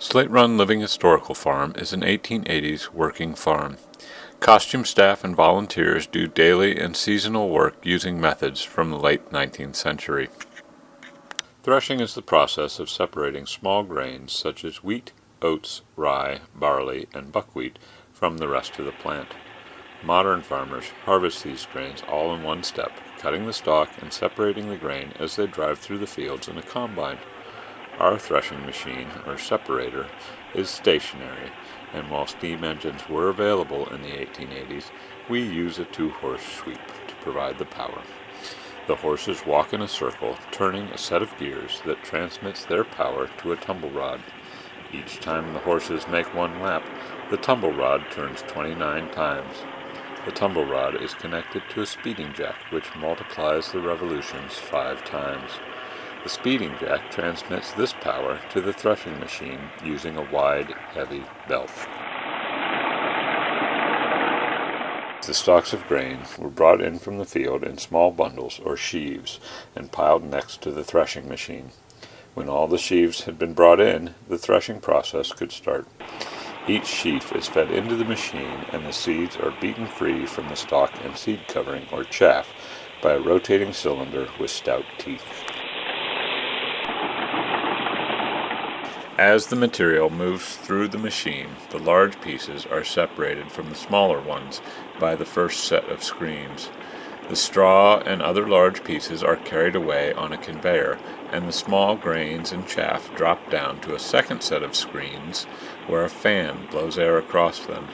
Slate Run Living Historical Farm is an 1880s working farm. Costume staff and volunteers do daily and seasonal work using methods from the late 19th century. Threshing is the process of separating small grains such as wheat, oats, rye, barley, and buckwheat from the rest of the plant. Modern farmers harvest these grains all in one step, cutting the stalk and separating the grain as they drive through the fields in a combine. Our threshing machine, or separator, is stationary, and while steam engines were available in the 1880s, we use a two-horse sweep to provide the power. The horses walk in a circle, turning a set of gears that transmits their power to a tumble rod. Each time the horses make one lap, the tumble rod turns 29 times. The tumble rod is connected to a speeding jack, which multiplies the revolutions 5 times. The speeding jack transmits this power to the threshing machine using a wide, heavy belt. The stalks of grain were brought in from the field in small bundles or sheaves and piled next to the threshing machine. When all the sheaves had been brought in, the threshing process could start. Each sheaf is fed into the machine and the seeds are beaten free from the stalk and seed covering or chaff by a rotating cylinder with stout teeth. As the material moves through the machine, the large pieces are separated from the smaller ones by the first set of screens. The straw and other large pieces are carried away on a conveyor, and the small grains and chaff drop down to a second set of screens where a fan blows air across them.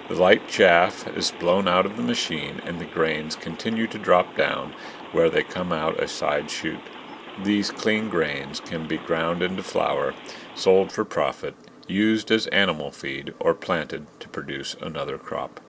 The light chaff is blown out of the machine, and the grains continue to drop down where they come out a side chute. These clean grains can be ground into flour, sold for profit, used as animal feed, or planted to produce another crop.